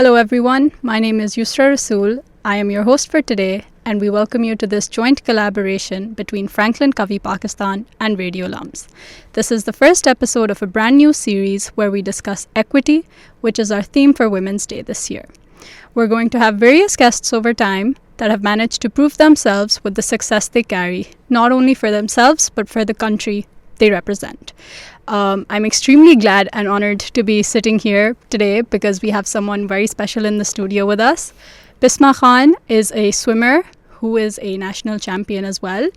Hello everyone, my name is Yusra Rasool. I am your host for today and we welcome you to this joint collaboration between Franklin Covey Pakistan and Radio LUMS. This is the first episode of a brand new series where we discuss equity, which is our theme for Women's Day this year. We're going to have various guests over time that have managed to prove themselves with the success they carry, not only for themselves but for the country they represent. I'm extremely glad and honored to be sitting here today because we have someone very special in the studio with us. Bisma Khan is a swimmer who is a national champion as well.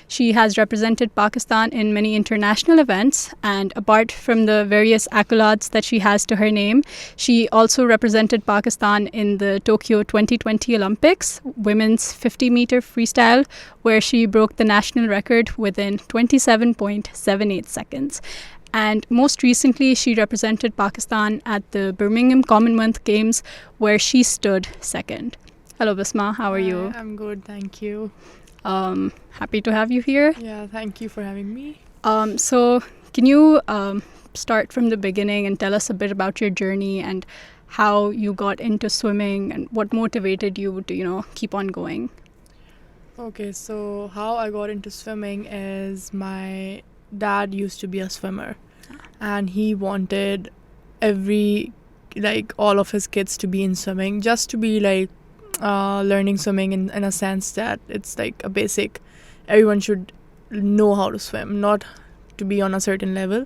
She has represented Pakistan in many international events, and apart from the various accolades that she has to her name, she also represented Pakistan in the Tokyo 2020 Olympics, women's 50-meter freestyle, where she broke the national record within 27.78 seconds. And most recently, she represented Pakistan at the Birmingham Commonwealth Games, where she stood second. Hello, Bisma. How are you? I'm good, thank you. Happy to have you here. Yeah, thank you for having me. So can you start from the beginning and tell us a bit about your journey and how you got into swimming and what motivated you to, keep on going? Okay, so how I got into swimming is my dad used to be a swimmer and he wanted all of his kids to be in swimming, just to be learning swimming in a sense that it's like a basic, everyone should know how to swim, not to be on a certain level.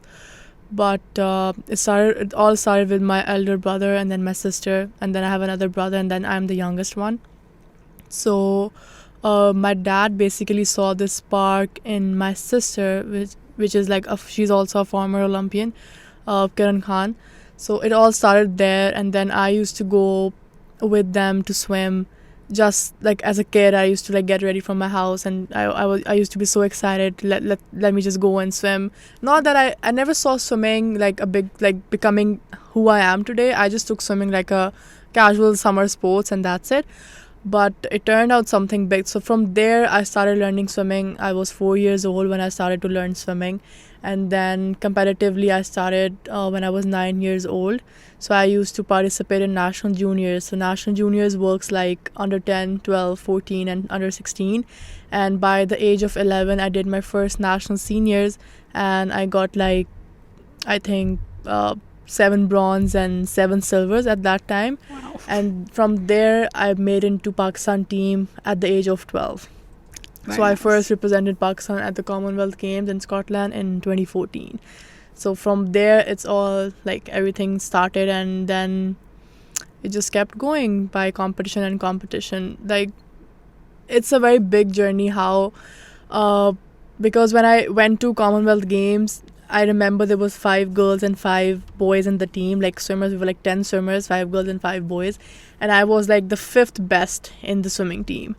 But it all started with my elder brother and then my sister, and then I have another brother, and then I'm the youngest one. So my dad basically saw this spark in my sister, which is she's also a former Olympian, Karan Khan. So it all started there, and then I used to go with them to swim. Just as a kid, I used to get ready from my house, and I used to be so excited. Let me just go and swim. Not that I never saw swimming a big becoming who I am today. I just took swimming like a casual summer sports, and that's it. But it turned out something big. So from there, I started learning swimming. I was 4 years old when I started to learn swimming. And then competitively, I started when I was 9 years old. So I used to participate in national juniors. So national juniors works like under 10, 12, 14, and under 16. And by the age of 11, I did my first national seniors. And I got I think 7 bronze and 7 silvers at that time. Wow. And from there, I made into Pakistan team at the age of 12. Very so I nice. first represented Pakistan at the Commonwealth Games in Scotland in 2014. So from there, it's all everything started, and then it just kept going by competition and competition. It's a very big journey because when I went to Commonwealth Games, I remember there was 5 girls and 5 boys in the team. Swimmers, we were 10 swimmers, 5 girls and 5 boys. And I was the 5th best in the swimming team.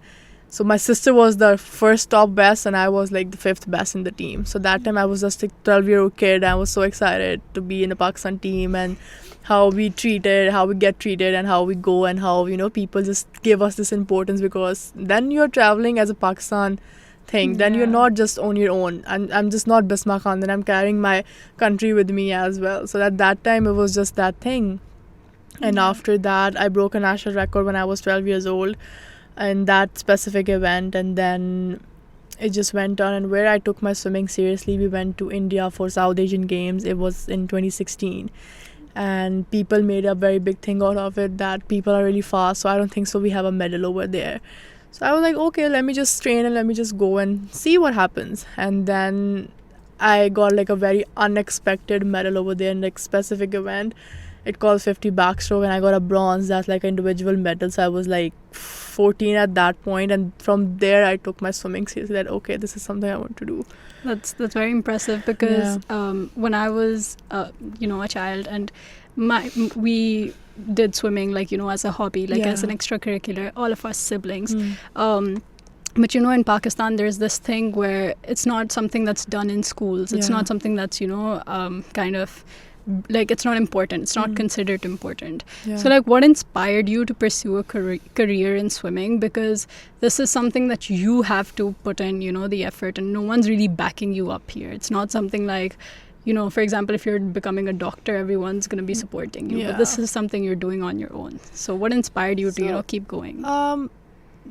So my sister was the first top best, and I was the 5th best in the team. So that time I was just a 12-year-old kid. I was so excited to be in the Pakistan team, and how we get treated, and how we go, and how people just give us this importance, because then you're traveling as a Pakistan thing. Then you're not just on your own. I'm just not Bisma Khan. Then I'm carrying my country with me as well. So at that time, it was just that thing. And after that, I broke a national record when I was 12 years old in that specific event. And then it just went on. And where I took my swimming seriously, we went to India for South Asian Games. It was in 2016. And people made a very big thing out of it, that people are really fast. So I don't think so we have a medal over there. So I was okay, let me just train and let me just go and see what happens. And then I got a very unexpected medal over there in a specific event. It called 50 backstroke, and I got a bronze. That's an individual medal. So I was 14 at that point, and from there I took my swimming seriously. That okay, this is something I want to do. That's very impressive because when I was a child, and we did swimming as a hobby, as an extracurricular, all of us siblings. But in Pakistan there's this thing where it's not something that's done in schools. It's not something that's it's not important. It's not considered important. So what inspired you to pursue a career in swimming? Because this is something that you have to put in the effort, and no one's really backing you up here. It's not something for example, if you're becoming a doctor, everyone's going to be supporting you. But this is something you're doing on your own. So what inspired you to, keep going?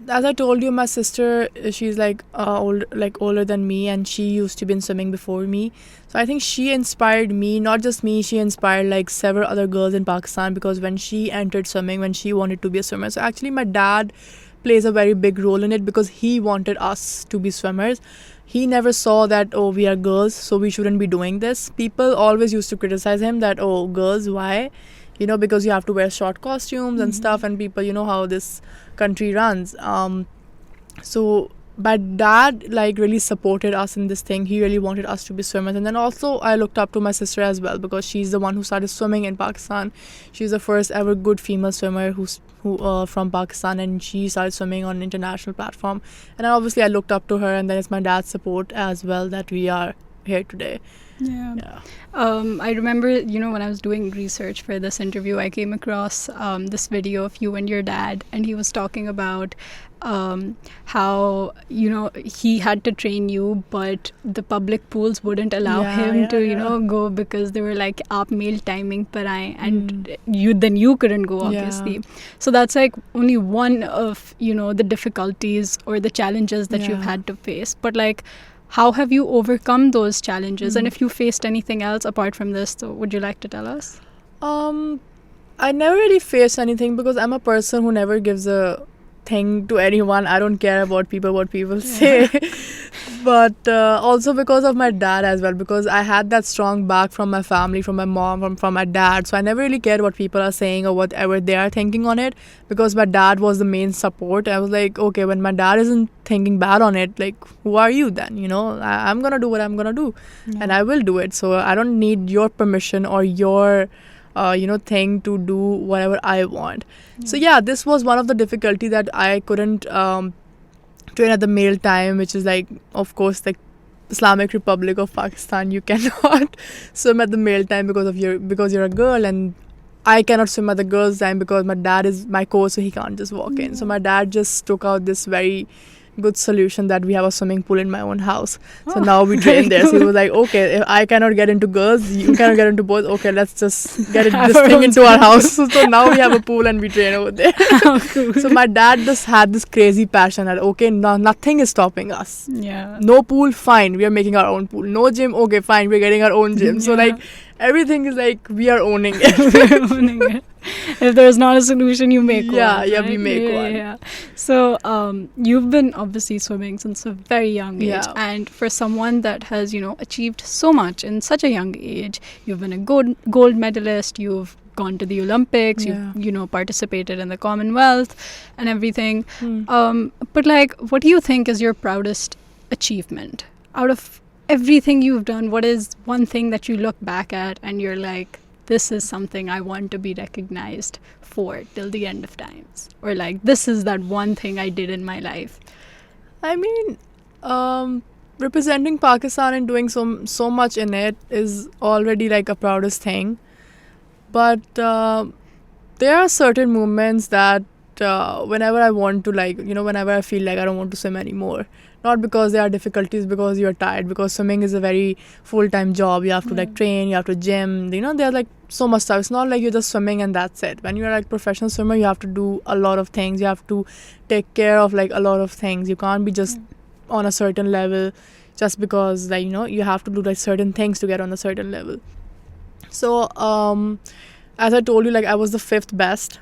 As I told you, my sister, she's older than me, and she used to be in swimming before me. So I think she inspired me, not just me, she inspired like several other girls in Pakistan, because when she entered swimming, when she wanted to be a swimmer. So actually my dad plays a very big role in it, because he wanted us to be swimmers. He never saw that, oh, we are girls, so we shouldn't be doing this. People always used to criticize him that, oh, girls, why? Because you have to wear short costumes and stuff, and people, how this country runs. So my dad really supported us in this thing. He really wanted us to be swimmers. And then also I looked up to my sister as well, because she's the one who started swimming in Pakistan. She's the first ever good female swimmer who from Pakistan, and she started swimming on an international platform. And obviously I looked up to her, and then it's my dad's support as well that we are here today. Yeah. I remember, when I was doing research for this interview, I came across this video of you and your dad, and he was talking about how, he had to train you, but the public pools wouldn't allow him to, go, because they were like, aap male timing par aaye, and you couldn't go, obviously. So that's like only one of, the difficulties or the challenges that you've had to face. But like, how have you overcome those challenges? And if you faced anything else apart from this, so would you like to tell us? I never really faced anything, because I'm a person who never gives a thing to anyone. I don't care about what people say. But also because of my dad as well, because I had that strong back from my family, from my mom, from my dad. So I never really cared what people are saying or whatever they are thinking on it, because my dad was the main support. I was like, okay, when my dad isn't thinking bad on it, like, who are you then? I'm gonna do what I'm gonna do, and I will do it. So I don't need your permission or your thing to do whatever I want. So this was one of the difficulty, that I couldn't train at the male time, which is like, of course, like Islamic Republic of Pakistan, you cannot swim at the male time because you're a girl, and I cannot swim at the girls' time because my dad is my coach, so he can't just walk in. So my dad just took out this very good solution that we have a swimming pool in my own house. So now we train there. So he was like, okay, if I cannot get into girls, you cannot get into boys, okay, let's just get this thing into our house. So now we have a pool and we train over there. Cool. So my dad just had this crazy passion that, okay, nothing is stopping us. Yeah. No pool, fine, we are making our own pool. No gym, okay, fine, we're getting our own gym. So like everything is like, we are owning it. If there's not a solution, you make one. Right? We make one. Yeah. So you've been obviously swimming since a very young age. And for someone that has, achieved so much in such a young age, you've been a gold medalist, you've gone to the Olympics, you've, participated in the Commonwealth and everything. But like, what do you think is your proudest achievement? Out of everything you've done, what is one thing that you look back at and you're like, this is something I want to be recognized for till the end of times? Or like, this is that one thing I did in my life? I mean, representing Pakistan and doing so much in it is already like a proudest thing. But there are certain moments that whenever I want to, like, whenever I feel like I don't want to swim anymore, not because there are difficulties, because you're tired, because swimming is a very full-time job. You have to like train, you have to gym, there's like so much stuff. It's not like you're just swimming and that's it. When you're like professional swimmer, you have to do a lot of things. You have to take care of like a lot of things. You can't be just on a certain level just because like, you have to do like certain things to get on a certain level. So as I told you, like, I was the 5th best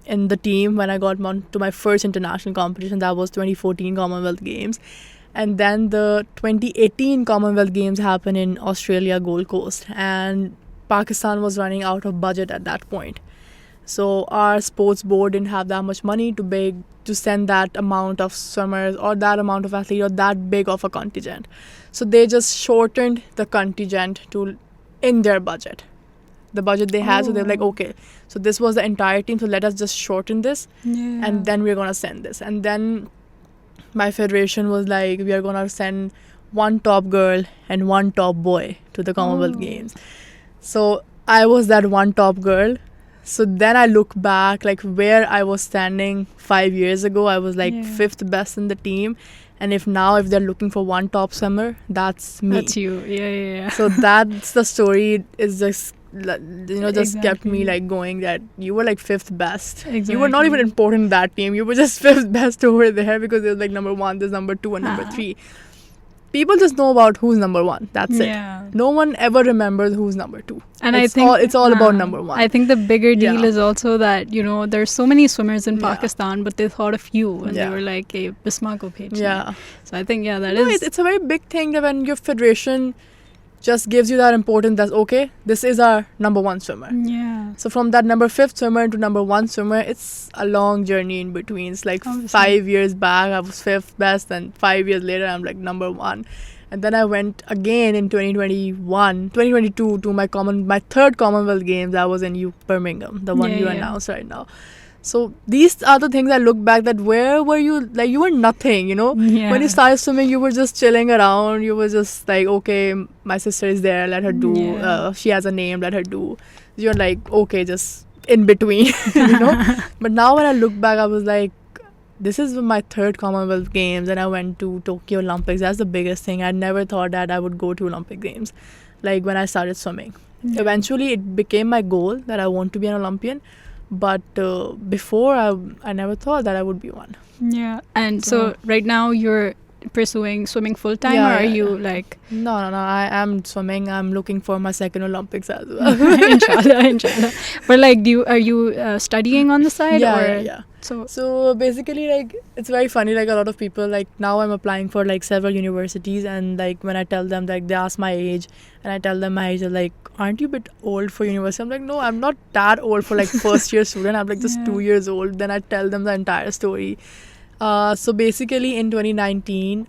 in the team when I got to my first international competition. That was 2014 Commonwealth Games. And then the 2018 Commonwealth Games happened in Australia, Gold Coast. And Pakistan was running out of budget at that point. So our sports board didn't have that much money to send that amount of swimmers or that amount of athletes or that big of a contingent. So they just shortened the contingent in their budget. The budget they had, so they were like, okay, so this was the entire team, so let us just shorten this, and then we're going to send this. And then my federation was like, we are going to send one top girl and one top boy to the Commonwealth Games. So I was that one top girl. So then I look back, like where I was standing 5 years ago, I was like 5th best in the team. And if they're looking for one top swimmer, that's me. That's you. Yeah. So that's the story. Is just just kept me Exactly. like going, that you were like 5th best. Exactly. You were not even important in that team. You were just 5th best over there, because there's like number 1, there's number 2 and number 3. People just know about who's number 1. That's Yeah. it. No one ever remembers who's number 2. And it's I think it's all about number 1. I think the bigger deal Yeah. is also that, there's so many swimmers in Yeah. Pakistan, but they thought of you and Yeah. they were like, hey, Bisma ko bhejna. Yeah. So I think, that No, is. it's a very big thing that when your federation just gives you that importance, that okay, this is our number 1 swimmer. Yeah. So from that number 5th swimmer to number 1 swimmer, it's a long journey in between. It's like Obviously. 5 years back, I was 5th best, and 5 years later, I'm like number 1. And then I went again in 2022 to my 3rd Commonwealth Games. I was in Birmingham, the one you announced right now. So these are the things I look back, that where were you? Like, you were nothing, Yeah. When you started swimming, you were just chilling around. You were just like, okay, my sister is there, let her do. Yeah. She has a name, let her do. You're like, okay, just in between, But now when I look back, I was like, this is my 3rd Commonwealth Games, and I went to Tokyo Olympics. That's the biggest thing. I never thought that I would go to Olympic Games, like when I started swimming. Yeah. Eventually, it became my goal that I want to be an Olympian. But before, I never thought that I would be one. Yeah. And so right now you're pursuing swimming full time, Yeah, or are yeah, you yeah. like No. I am swimming. I'm looking for my 2nd Olympics as well. inshallah. But like, are you studying on the side? or Yeah. So So basically, like, it's very funny. Like, a lot of people, like, now I'm applying for like several universities, and like when I tell them, like, they ask my age, and I tell them my age, they're like, aren't you a bit old for university? I'm like, no, I'm not that old for like first year student. I'm like just Yeah. 2 years old. Then I tell them the entire story. So basically in 2019,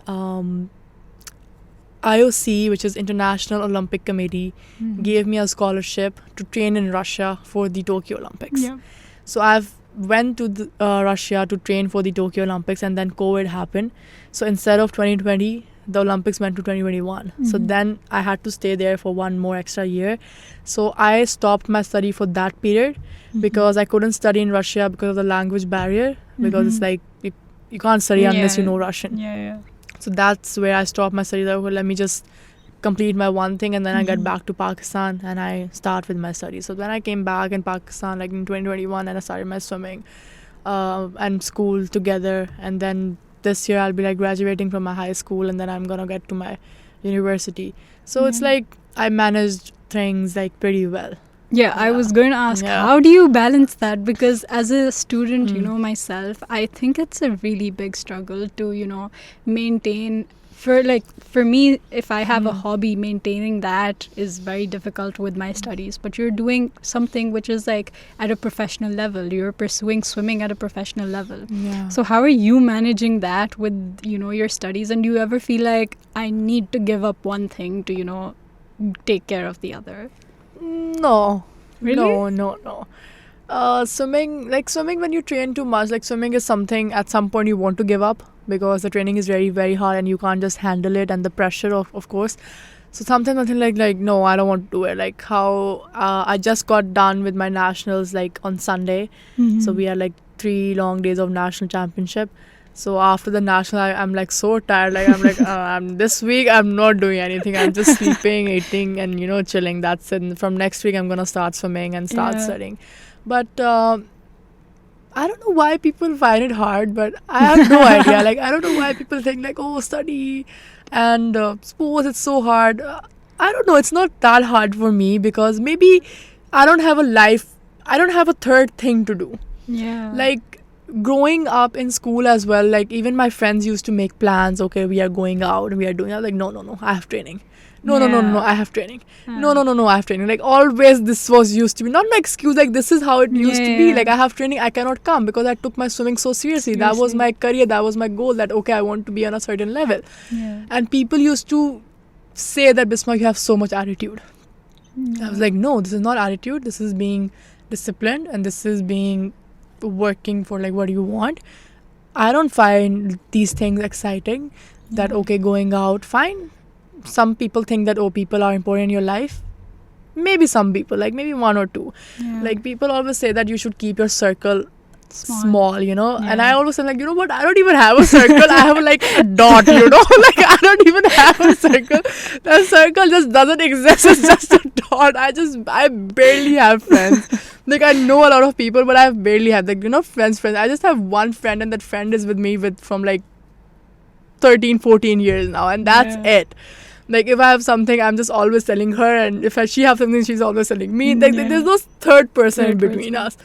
IOC, which is International Olympic Committee, gave me a scholarship to train in Russia for the Tokyo Olympics. yeah. So I've went to Russia to train for the Tokyo Olympics, and then COVID happened. So instead of 2020, the Olympics went to 2021. So then I had to stay there for one more extra year. So I stopped my study for that period because I couldn't study in Russia because of the language barrier, because it's like you can't study unless you know Russian. Yeah. So that's where I stopped my studies. Like, well, let me just complete my one thing, and then I get back to Pakistan and I start with my studies. So then I came back in Pakistan like in 2021, and I started my swimming and school together. And then this year I'll be like graduating from my high school, and then I'm gonna get to my university. So it's like I managed things like pretty well. Yeah, I was going to ask, Yeah. how do you balance that? Because as a student, myself, I think it's a really big struggle to, maintain. For me, if I have a hobby, maintaining that is very difficult with my studies. But you're doing something which is like at a professional level. You're pursuing swimming at a professional level. Yeah. So how are you managing that with, your studies? And do you ever feel like I need to give up one thing to, take care of the other? No. Really? No. Swimming when you train too much, like swimming is something at some point you want to give up because the training is very, very hard and you can't just handle it, and the pressure of course. So sometimes I think like no, I don't want to do it. Like how I just got done with my nationals like on Sunday. So we had like 3 long days of national championship. So after the national, I'm like so tired. Like I'm like this week I'm not doing anything. I'm just sleeping, eating, and chilling. That's it. And from next week I'm gonna start swimming and start studying. But I don't know why people find it hard. But I have no idea. Like I don't know why people think like, oh, study and sports, it's so hard. I don't know. It's not that hard for me because maybe I don't have a life. I don't have a third thing to do. Yeah. Like growing up in school as well, like even my friends used to make plans. Okay, we are going out and we are doing. I was like, no, I have training. No, I have training. No, I have training. Like always, this was used to be not my excuse. Like this is how it used to be. Like I have training, I cannot come because I took my swimming so seriously. That was my career. That was my goal. That okay, I want to be on a certain level. Yeah. And people used to say that Bisma, you have so much attitude. I was like, no, this is not attitude. This is being disciplined, and this is being working for like what you want. I don't find these things exciting. That okay, going out, fine. Some people think that people are important in your life. Maybe some people, like maybe 1 or 2. Yeah. Like people always say that you should keep your circle small, you know. Yeah. And I always am like, you know what, I don't even have a circle. I have like a dot, you know. Like I don't even have a circle. That circle just doesn't exist. It's just a dot. I barely have friends. Like I know a lot of people, but I barely have, like, you know, friends. I just have one friend, and that friend is with me from like 13-14 years now, and that's it. Like if I have something, I'm just always telling her, and if she have something, she's always telling me. Like there's no third person in between us.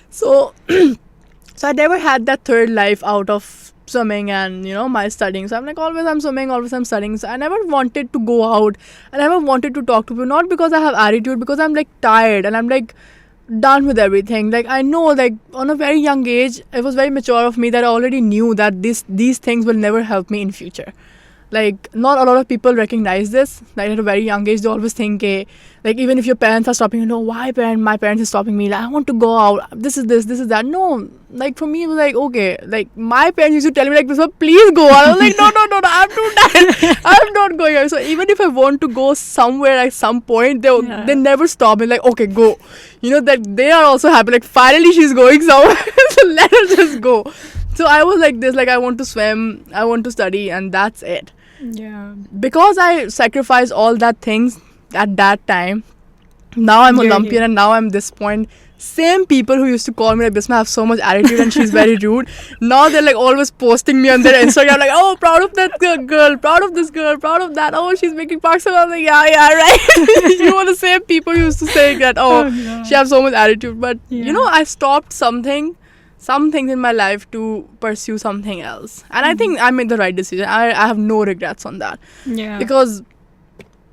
So so I never had that third life out of swimming and, you know, my studying. So I'm like, always I'm swimming, always I'm studying. So I never wanted to go out. I never wanted to talk to people, not because I have attitude, because I'm like tired and I'm like done with everything. Like I know, like on a very young age, it was very mature of me that I already knew that these things will never help me in future. Like not a lot of people recognize this. Like at a very young age, they always think, like even if your parents are stopping you, why my parents is stopping me? Like I want to go out. This is that. No, like for me it was like, okay, like my parents used to tell me like, Bisma, please go out. I was like, no, I'm too tired. I'm not going out. So even if I want to go somewhere at some point, they never stop me. Like, okay, go. You know that they are also happy. Like finally she's going somewhere. So let her just go. So I was like this, like I want to swim, I want to study, and that's it. Yeah. Because I sacrificed all that things at that time, now I'm Olympian and now I'm this point. Same people who used to call me like, Bisma have so much attitude and she's very rude. Now they're like always posting me on their Instagram like, oh, proud of that girl, proud of this girl, proud of that. Oh, she's making parks. I'm like, yeah, right. You were the same people who used to say that, she has so much attitude. But you know, I stopped some things in my life to pursue something else, and I think I made the right decision. I have no regrets on that. Yeah, because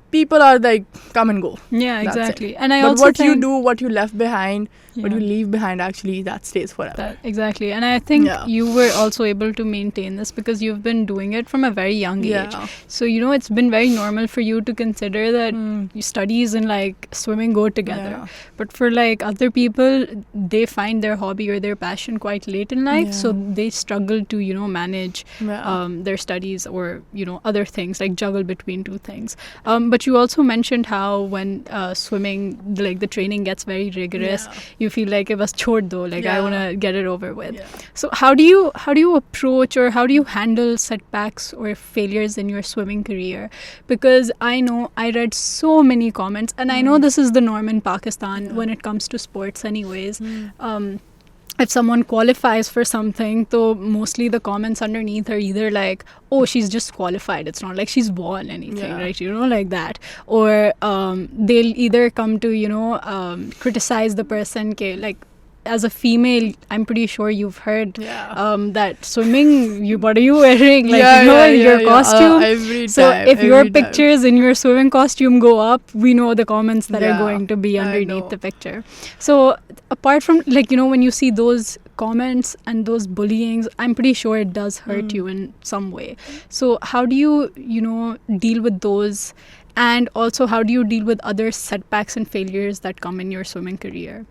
people are like come and go. Yeah, exactly. And I but also what think you do, what you left behind, what you leave behind, actually that stays forever. Exactly. And I think you were also able to maintain this because you've been doing it from a very young age. So, you know, it's been very normal for you to consider that studies and like swimming go together. But for like other people, they find their hobby or their passion quite late in life. So they struggle to, you know, manage their studies or, you know, other things, like juggle between two things. But you also mentioned how when swimming, like the training gets very rigorous, you feel like it was chod though, like I want to get it over with. So how do you approach or how do you handle setbacks or failures in your swimming career? Because I know I read so many comments, and I know this is the norm in Pakistan when it comes to sports anyways. If someone qualifies for something, so mostly the comments underneath are either like, oh, she's just qualified, it's not like she's won anything, right? You know, like that. Or they'll either come to, you know, criticize the person, like, as a female, I'm pretty sure you've heard that swimming, what are you wearing? Like, you know, your costume. Every so time, if your pictures in your swimming costume go up, we know the comments that are going to be underneath the picture. So apart from, like, you know, when you see those comments and those bullyings, I'm pretty sure it does hurt you in some way. So how do you, you know, deal with those? And also, how do you deal with other setbacks and failures that come in your swimming career?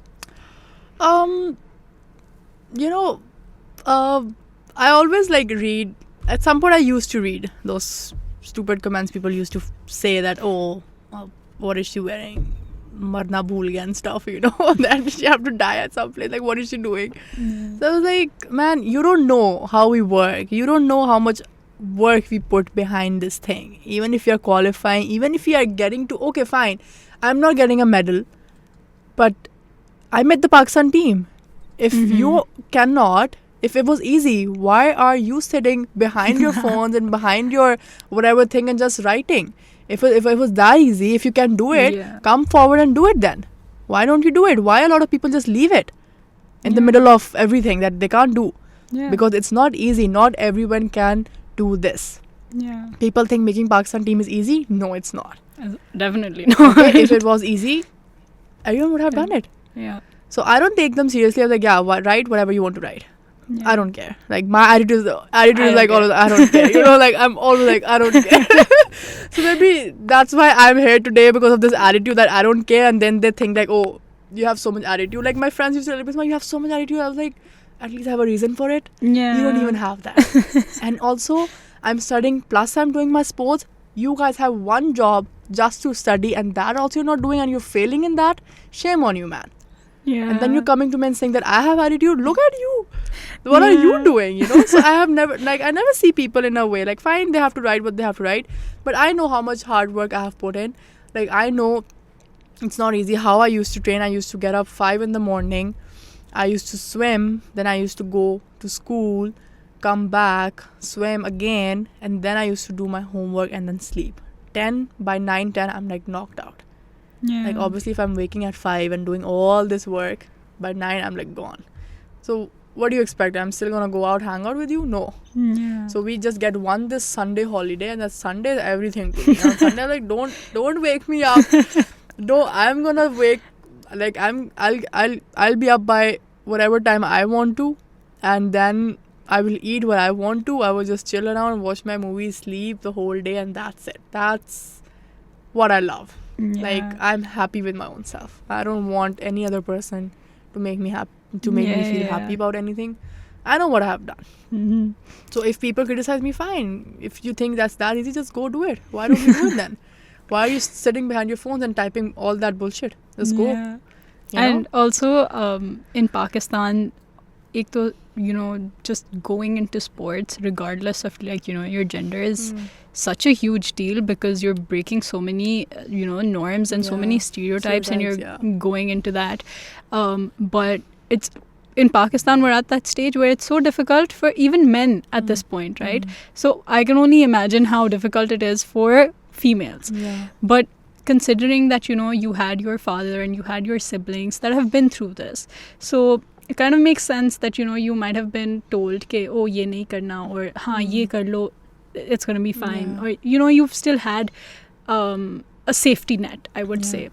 You know, I always like read. At some point I used to read those stupid comments people used to say that, what is she wearing? Marna bhool gaya and stuff, you know, that she have to die at some place. Like, what is she doing? So I was like, man, you don't know how we work. You don't know how much work we put behind this thing. Even if you're qualifying, even if you are getting to, okay, fine, I'm not getting a medal, but I met the Pakistan team. If you cannot, if it was easy, why are you sitting behind your phones and behind your whatever thing and just writing? If it was that easy, if you can do it, come forward and do it then. Why don't you do it? Why a lot of people just leave it in the middle of everything that they can't do? Because it's not easy. Not everyone can do this. People think making Pakistan team is easy. No, it's not. Definitely not. If it was easy, everyone would have done it. So I don't take them seriously. I was like, write whatever you want to write. I don't care. Like, my attitude is like, always, I don't care. You know, like, I'm always like, I don't care. So maybe that's why I'm here today, because of this attitude that I don't care. And then they think like, oh, you have so much attitude. Like, my friends used to tell me, you have so much attitude. I was like, at least I have a reason for it. You don't even have that. And also, I'm studying, plus I'm doing my sports. You guys have one job just to study, and that also you're not doing, and you're failing in that. Shame on you, man. Yeah. And then you're coming to me and saying that I have attitude. Look at you. What are you doing? You know. So I have never I never see people in a way like fine they have to write what they have to write, but I know how much hard work I have put in. Like I know it's not easy. How I used to train. I used to get up 5 in the morning. I used to swim. Then I used to go to school, come back, swim again, and then I used to do my homework and then sleep. 10 by 9:10 I'm like knocked out. Yeah. Like obviously if I'm waking at 5 and doing all this work, by 9 I'm like gone. So what do you expect? I'm still gonna go out, hang out with you? No. Yeah. So we just get this Sunday holiday, and that Sunday is everything to me. On Sunday I'm like don't wake me up. No, I'm gonna wake like I'll be up by whatever time I want to, and then I will eat what I want to. I will just chill around, watch my movies, sleep the whole day, and that's it. That's what I love. Yeah. Like I'm happy with my own self. I don't want any other person to make me happy, to make me feel happy about anything. I know what I have done. Mm-hmm. So if people criticize me, fine. If you think that's that easy, just go do it. Why don't you do it then? Why are you sitting behind your phones and typing all that bullshit? Just go. Yeah. You know? And also in Pakistan, ek to, you know, just going into sports regardless of like, you know, your gender is such a huge deal because you're breaking so many, you know, norms and so many stereotypes and you're going into that. But it's in Pakistan, we're at that stage where it's so difficult for even men at this point, right? So I can only imagine how difficult it is for females. Yeah. But considering that, you know, you had your father and you had your siblings that have been through this, so it kind of makes sense that, you know, you might have been told ke, oh, ye nahi karna, or haan, ye kar lo, it's going to be fine. Or, you know, you've still had a safety net, I would say.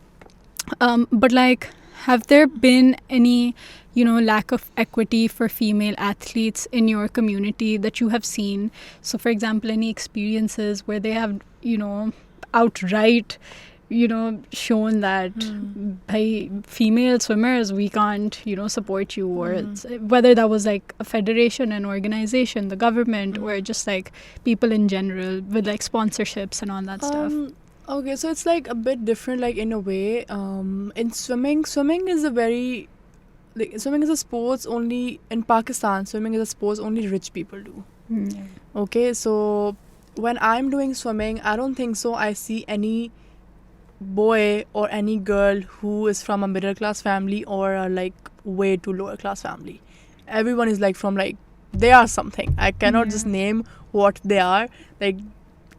But like, have there been any, you know, lack of equity for female athletes in your community that you have seen? So for example, any experiences where they have, you know, outright, you know, shown that bhai, female swimmers, we can't, you know, support you, or it's, whether that was like a federation, an organization, the government, or just like people in general with like sponsorships and all that stuff. Okay, so it's like a bit different, like in a way. In swimming is a very, like, swimming is a sports only in Pakistan. Swimming is a sports only rich people do. Okay, so when I'm doing swimming, I don't think so I see any boy or any girl who is from a middle class family or a like way to lower class family. Everyone is like from like, they are something. I cannot just name what they are. Like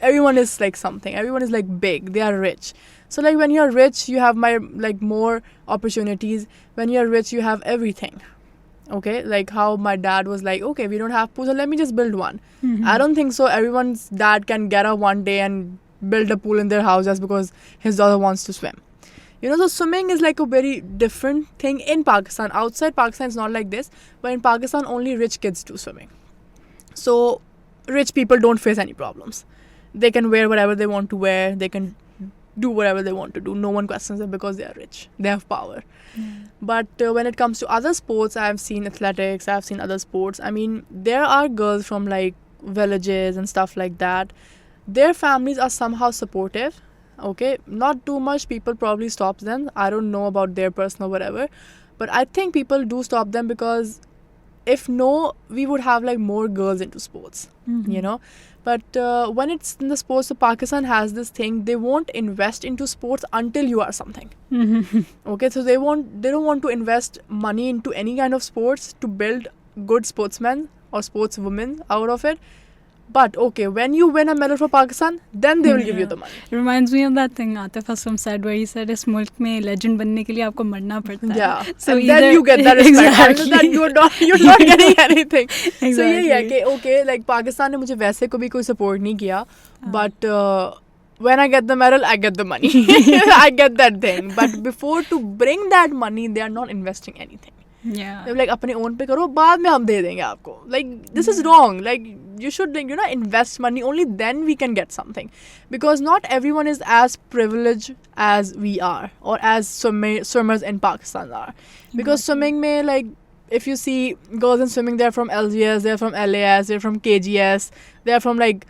everyone is like something. Everyone is like big. They are rich. So like when you're rich, you have like more opportunities. When you're rich, you have everything. Okay, like how my dad was like, okay, we don't have pool, so let me just build one. I don't think so everyone's dad can get up one day and build a pool in their house just because his daughter wants to swim. You know, so swimming is like a very different thing in Pakistan. Outside Pakistan, it's not like this. But in Pakistan, only rich kids do swimming. So rich people don't face any problems. They can wear whatever they want to wear. They can do whatever they want to do. No one questions them because they are rich. They have power. But when it comes to other sports, I've seen athletics, I've seen other sports. I mean, there are girls from like villages and stuff like that. Their families are somehow supportive. Okay, not too much. People probably stop them. I don't know about their personal whatever. But I think people do stop them because if no, we would have like more girls into sports, you know. But when it's in the sports, so Pakistan has this thing, they won't invest into sports until you are something. Okay, so they don't want to invest money into any kind of sports to build good sportsmen or sportswomen out of it. But okay, when you win a medal for Pakistan, then they will give you the money. It reminds me of that thing Atif Aslam said, where he said, "Is mulk mein legend banne ke liye aapko marna padta hai." Yeah, so and then you get that respect. After that, you're not getting anything. Exactly. So yeah, okay, like Pakistan ne mujhe वैसे को भी कोई support नहीं किया, but when I get the medal, I get the money. I get that thing. But before to bring that money, they are not investing anything. Yeah. They're like अपने own पे करो, बाद में हम दे देंगे आपको. Like this is wrong. Like you should, like, you know, invest money. Only then we can get something, because not everyone is as privileged as we are, or as swimmers in Pakistan are. Because swimming में, like, if you see girls in swimming, they're from LGS, they're from LAS, they're from KGS, they're from like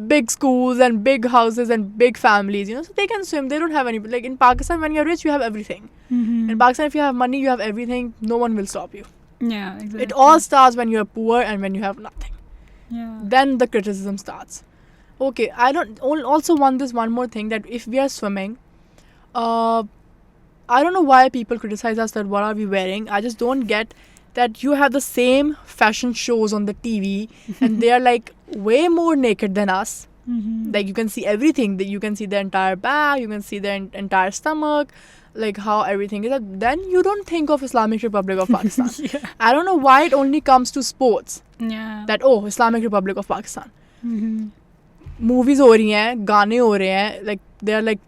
big schools and big houses and big families, you know, so they can swim. They don't have any, like in Pakistan, when you're rich, you have everything. In Pakistan, if you have money, you have everything. No one will stop you. Yeah, exactly. It all starts when you're poor and when you have nothing. Yeah. Then the criticism starts. Okay, I don't also want this one more thing, that if we are swimming, I don't know why people criticize us that what are we wearing. I just don't get that you have the same fashion shows on the TV and they are like way more naked than us. Like you can see everything, that you can see the entire back, you can see the entire stomach, like how everything is. Then you don't think of Islamic Republic of Pakistan. Yeah. I don't know why it only comes to sports. Yeah. That Islamic Republic of Pakistan. Movies हो रही हैं, गाने हो रहे हैं, like there are like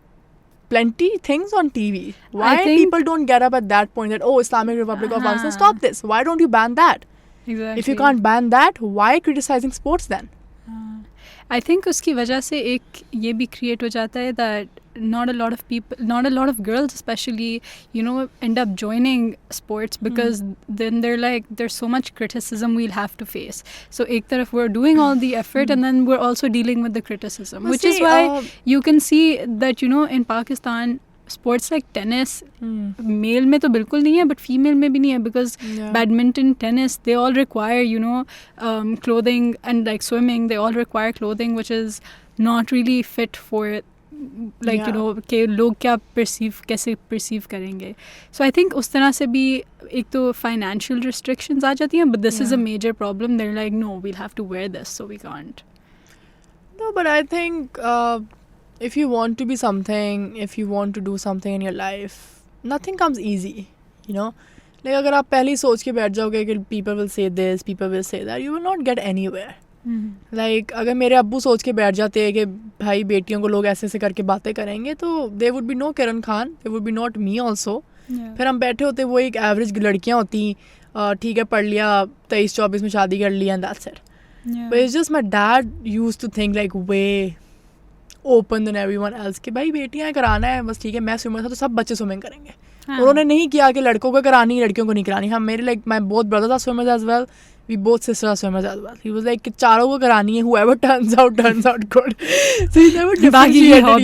plenty things on TV. Why people don't get up at that point that Islamic Republic of Pakistan, stop this. Why don't you ban that? Exactly. If you can't ban that, why criticizing sports then? I think उसकी वजह से एक ये भी create हो जाता है that not a lot of people, not a lot of girls especially, you know, end up joining sports because then they're like, there's so much criticism we'll have to face. So ek taraf we're doing all the effort and then we're also dealing with the criticism, which is why you can see that, you know, in Pakistan sports like tennis, male में तो बिल्कुल नहीं है, but female में भी नहीं है, because badminton, tennis, they all require, you know, clothing, and like swimming, they all require clothing which is not really fit for like you know कि लोग क्या कैसे perceive करेंगे. So I think उस तरह से भी एक तो financial restrictions आ जाती हैं, but this is a major problem. They're like, no, we'll have to wear this, so we can't. No, but I think if you want to be something, if you want to do something in your life, nothing comes easy, you know. Like अगर आप पहले ही सोच के बैठ जाओगे कि people will say this, people will say that, you will not get anywhere. Like अगर मेरे अब्बू सोच के बैठ जाते हैं कि भाई बेटियों को लोग ऐसे ऐसे करके बातें करेंगे, तो there would be no Kiran Khan, there would be not me also. फिर हम बैठे होते, वो एक एवरेज लड़कियाँ होती, ठीक है पढ़ लिया, 23-24 में शादी कर लिया, and that's it. But it's just my dad used to think like way open than everyone else कि भाई बेटियाँ कराना है बस, ठीक है मैं स्विमर था तो सब बच्चे स्विमिंग करेंगे. उन्होंने नहीं किया कि लड़कों को करानी लड़कियों को नहीं करानी. हम मेरे like my both brothers are swimmers as well, we both sisters are swimmers as well. He was like कि चारों को करानी है, whoever turns out good. So he never differentiated. So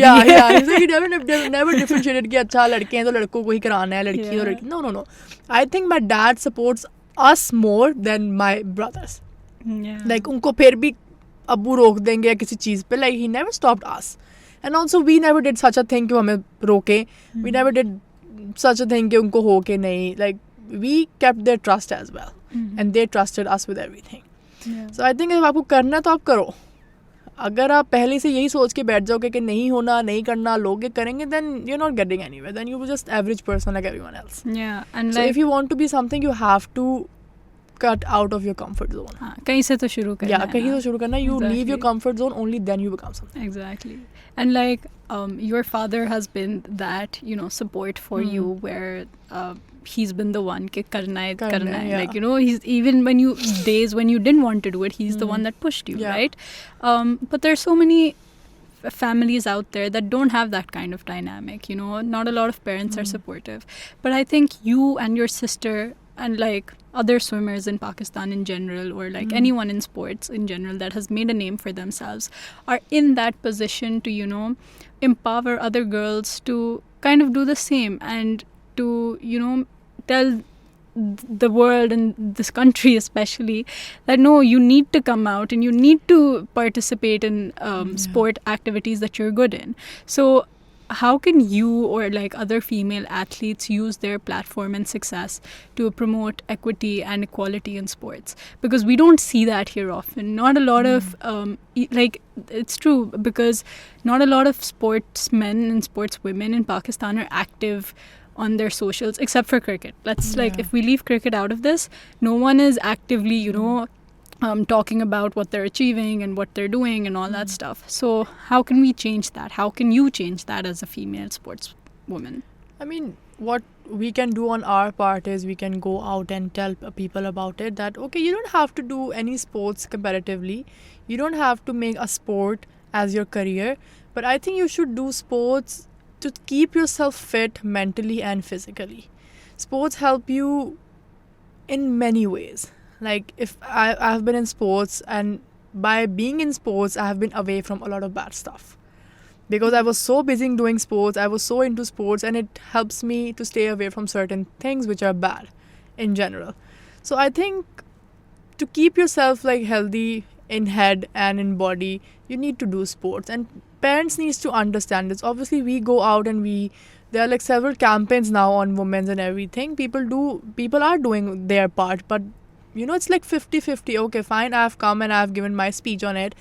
he never differentiated कि अच्छा लड़के हैं तो लड़कों को ही कराना है, लड़की है तो लड़की. No. I think my dad supports us more than my brothers. Like उनको फिर भी अब्बू रोक देंगे या किसी चीज़ पे, like he never stopped us. And also we never did such a thing कि हमें रोके. We never did such a thing कि उनको हो के नहीं. Like we kept their trust as well. And they trusted us with everything. So I think if आपको करना है तो आप करो. अगर आप पहले से यही सोच के बैठ जाओगे कि नहीं होना, नहीं करना, लोग ये करेंगे, then you're not getting anywhere. Then you're just average person like everyone else. Yeah, and so like, if you want to be something, you have to cut out of your comfort zone. कहीं से तो शुरू करना है. कहीं तो शुरू करना. You leave your comfort zone, only then you become something. Exactly. And like your father has been that, you know, support for you, where he's been the one कि करना है. Like, you know, he's even when you days when you didn't want to do it, he's the one that pushed you, right? But there's so many families out there that don't have that kind of dynamic, you know. Not a lot of parents are supportive, but I think you and your sister and like other swimmers in Pakistan in general, or like anyone in sports in general that has made a name for themselves, are in that position to, you know, empower other girls to kind of do the same, and to, you know, tell the world and this country especially that no, you need to come out and you need to participate in sport activities that you're good in. So how can you or like other female athletes use their platform and success to promote equity and equality in sports? Because we don't see that here often. Not a lot of like, it's true, because not a lot of sportsmen and sportswomen in Pakistan are active on their socials, except for cricket. Let's like, if we leave cricket out of this, no one is actively, you know, talking about what they're achieving and what they're doing and all that stuff. So how can we change that? How can you change that as a female sportswoman? I mean, what we can do on our part is we can go out and tell people about it, that okay, you don't have to do any sports competitively, you don't have to make a sport as your career, but I think you should do sports to keep yourself fit mentally and physically. Sports help you in many ways. Like if I've been in sports, and by being in sports, I have been away from a lot of bad stuff. Because I was so busy doing sports, I was so into sports, and it helps me to stay away from certain things which are bad in general. So I think to keep yourself like healthy in head and in body, you need to do sports. And parents needs to understand this. Obviously, we go out and there are like several campaigns now on women's and everything. People are doing their part, but it's like 50-50. Okay, fine, I have come and I have given my speech on it,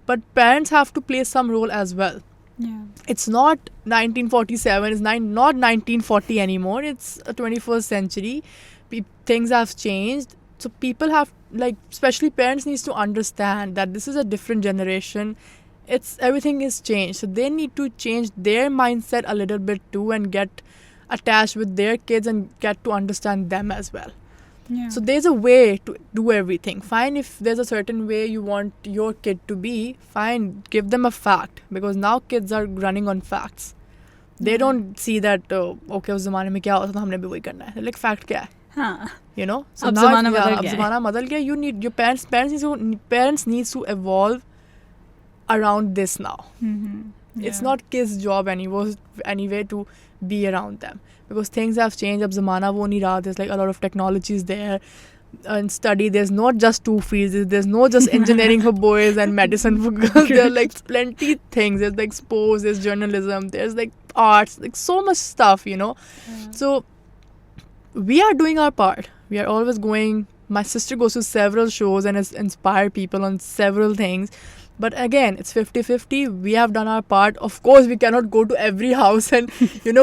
but parents have to play some role as well. Yeah. It's not 1947, it's not 1940 anymore. It's a 21st century. Things have changed. So people have, like, especially parents needs to understand that this is a different generation. Everything is changed. So they need to change their mindset a little bit too and get attached with their kids and get to understand them as well. Yeah. So there's a way to do everything. Fine, if there's a certain way you want your kid to be, fine, give them a fact. Because now kids are running on facts. They don't see that, okay, उस ज़माने में क्या होता था, हमने भी वही करना है. Like, fact क्या है? हाँ. So अब now, ज़माना बदल गया है. अब ज़माना बदल गया. Your parents needs to evolve around this now. Mm-hmm. Yeah. It's not kids' job anyway to be around them, because things have changed. Ab zamana wo nahi raha. There's like a lot of technologies there and study. There's not just 2 fields. There's not just engineering for boys and medicine for girls. There are like plenty things. There's like sports, there's journalism, there's like arts, like so much stuff, Yeah. So we are doing our part. We are always going. My sister goes to several shows and has inspired people on several things. But again, it's 50-50. We have done our part. Of course, we cannot go to every house and,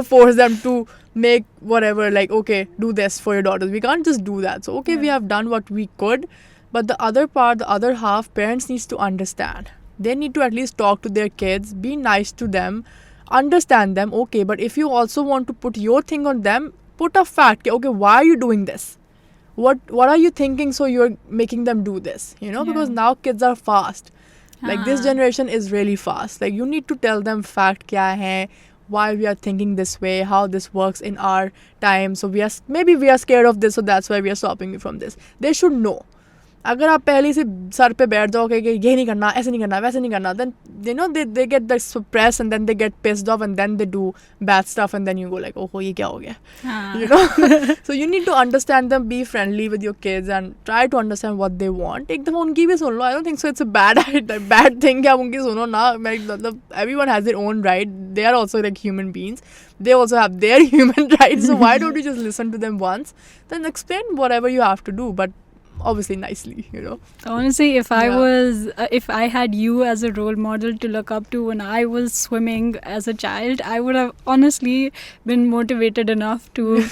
force them to make whatever, like, okay, do this for your daughters. We can't just do that. So, okay, we have done what we could. But the other part, the other half, parents needs to understand. They need to at least talk to their kids, be nice to them, understand them. Okay, but if you also want to put your thing on them, put a fact. Okay, why are you doing this? What are you thinking so you're making them do this? Because now kids are fast. Like, this generation is really fast. Like, you need to tell them fact kya hai, why we are thinking this way, how this works in our time. So maybe we are scared of this, so that's why we are stopping you from this. They should know. अगर आप पहले से sir पे बैठ जाओ कि ये नहीं करना, ऐसे नहीं करना, वैसे नहीं करना, then they get the suppress and then they get pissed off and then they do bad stuff and then you go like, oh ये क्या हो गया, So you need to understand them, be friendly with your kids and try to understand what they want. एक दफ़ा उनकी भी सुन लो. I don't think so it's a bad thing कि आप उनकी सुनो ना. मतलब everyone has their own right. They are also like human beings. They also have their human rights. So why don't you just listen to them once, then explain whatever you have to do, but obviously nicely, Honestly, if I had you as a role model to look up to when I was swimming as a child, I would have honestly been motivated enough to,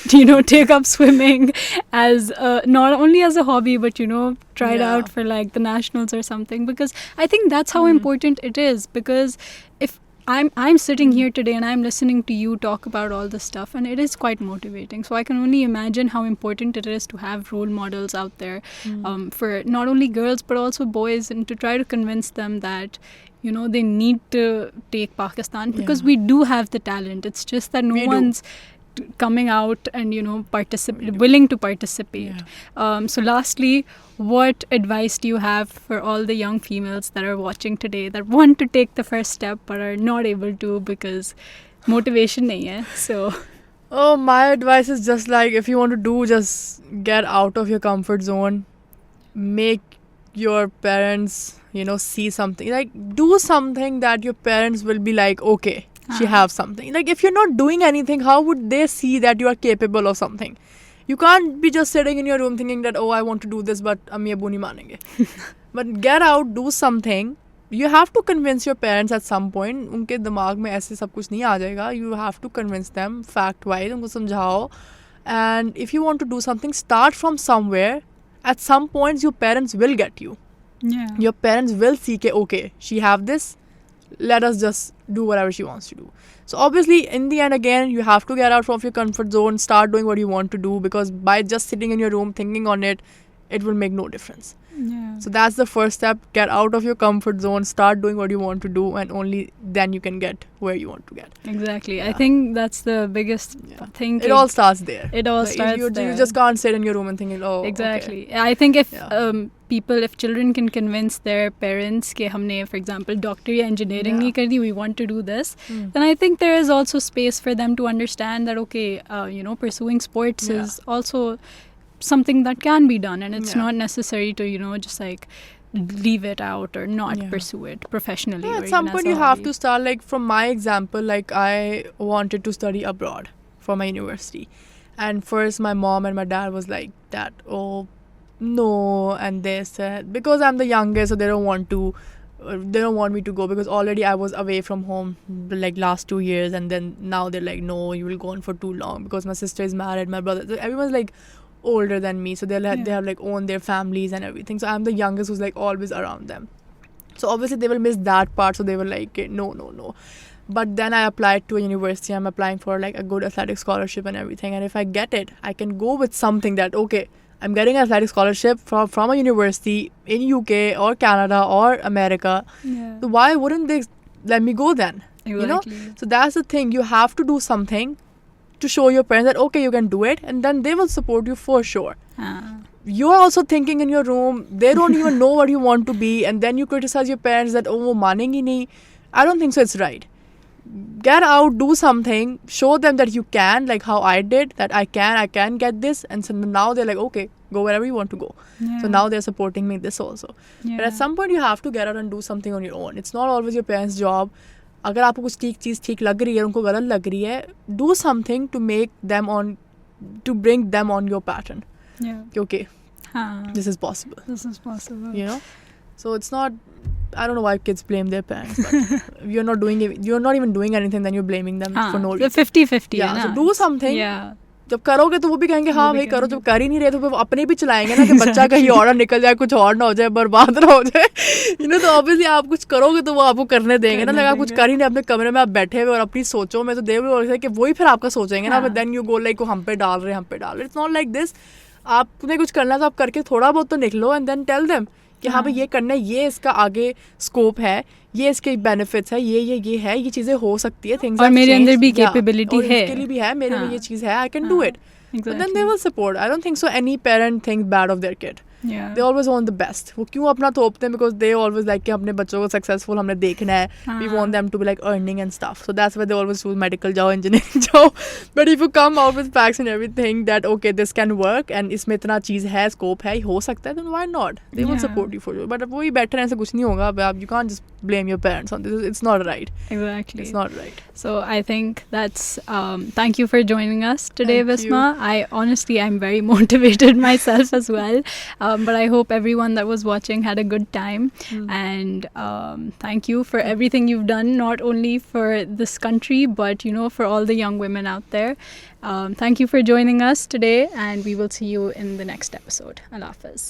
take up swimming as not only as a hobby, but, try it out for like the nationals or something, because I think that's how important it is. Because if I'm sitting here today and I'm listening to you talk about all this stuff, and it is quite motivating. So I can only imagine how important it is to have role models out there for not only girls but also boys, and to try to convince them that they need to take Pakistan, because we do have the talent. It's just that no one's coming out and willing to participate. So lastly, what advice do you have for all the young females that are watching today that want to take the first step but are not able to because motivation nahi hai? So my advice is just like, if you want to do, just get out of your comfort zone, make your parents see something, like do something that your parents will be like, okay, she have something. Like, if you're not doing anything, how would they see that you are capable of something? You can't be just sitting in your room thinking that, oh, I want to do this, but ammi abbu nahi manenge. But get out, do something. You have to convince your parents at some point. Unke dimag mein aise sab kuch nahi aa jayega. You have to convince them fact wise, unko samjhao. And if you want to do something, start from somewhere. At some points, your parents will get you. Yeah. Your parents will see ke, okay, she have this, let us just do whatever she wants to do. So obviously, in the end, again, you have to get out of your comfort zone, start doing what you want to do, because by just sitting in your room thinking on it, it will make no difference. Yeah. So that's the first step. Get out of your comfort zone, start doing what you want to do, and only then you can get where you want to get. Exactly. Yeah. I think that's the biggest thing. It all starts there. It all Like, starts you there. just can't sit in your room and thinking, oh, Exactly. okay. I think if Yeah. if children can convince their parents कि हमने, for example, doctor या engineering नहीं करनी, we want to do this, then I think there is also space for them to understand that, okay, pursuing sports is also something that can be done, and it's not necessary to, just like leave it out or not pursue it professionally. Yeah, or at some even point as a you have hobby. to start, like from my example, like I wanted to study abroad for my university, and first my mom and my dad was like that, oh no, and they said because I'm the youngest, so they don't want me to go, because already I was away from home like last 2 years, and then now they're like, no, you will go on for too long, because my sister is married, my brother, so everyone's like older than me, so they have like owned their families and everything, so I'm the youngest who's like always around them, so obviously they will miss that part, so they were like no. But then I applied to a university. I'm applying for like a good athletic scholarship and everything, and if I get it, I can go with something that, okay, I'm getting an athletic scholarship from a university in UK or Canada or America. Yeah. So why wouldn't they let me go then? Exactly. So that's the thing. You have to do something to show your parents that, okay, you can do it, and then they will support you for sure. You're also thinking in your room, they don't even know what you want to be, and then you criticize your parents that, oh, wo manengi nahi. I don't think so it's right. Get out, do something, show them that you can, like how I did, that I can get this, and so now they're like, okay, go wherever you want to go. Yeah. So now they're supporting me this also. Yeah. But at some point you have to get out and do something on your own. It's not always your parents' job. अगर आपको कुछ चीज़ ठीक लग रही है, उनको गलत लग रही है, do something to bring them on your pattern. Yeah. Okay, this is possible. This is possible. So it's not, I don't know why kids blame their parents, but you're not even doing anything, then you're blaming them for no reason. 50-50. Yeah, so do something. Yeah. जब करोगे तो वो भी कहेंगे हाँ भाई करो, जब कर ही नहीं रहे तो फिर अपने भी चलाएंगे ना कि बच्चा कहीं और निकल जाए, कुछ और ना हो जाए, बर्बाद ना हो जाए, तो ऑब्वियसली आप कुछ करोगे तो वो आपको करने देंगे ना. लगा कुछ कर ही नहीं, अपने कमरे में आप बैठे हुए और अपनी सोचो में, तो दे भी कि वही फिर आपका सोचेंगे ना, देन यू गो लाइक हम पे डाल रहे. It's not like this. आपने कुछ करना तो आप करके थोड़ा बहुत तो निकलो, एंड देन टेल देम कि हाँ भाई ये करना है, ये इसका आगे स्कोप है, ये इसके बेनिफिट्स है, ये है, ये चीजें हो सकती है, थिंग्स और मेरे अंदर भी कैपेबिलिटी है, इसके लिए भी है, मेरे में ये चीज है, I can do it. But then they will support. I don't think so any parent thinks bad of their kid. Yeah. They always want the best. वो क्यों अपना थोपते हैं? Because they always like कि अपने बच्चों को successful हमने देखना है. We want them to be like earning and stuff. So that's why they always choose medical जाओ, engineering जाओ. But if you come out with facts and everything that okay this can work and इसमें इतना चीज़ है, scope है, हो सकता है, then why not? They will support you for sure. But वही better ऐसे कुछ नहीं होगा. You can't just blame your parents on this. It's not right. Exactly. It's not right. So I think that's thank you for joining us today, Bisma. I'm very motivated myself as well. But I hope everyone that was watching had a good time. And thank you for everything you've done, not only for this country, but for all the young women out there. Thank you for joining us today, and we will see you in the next episode. Allah Hafiz.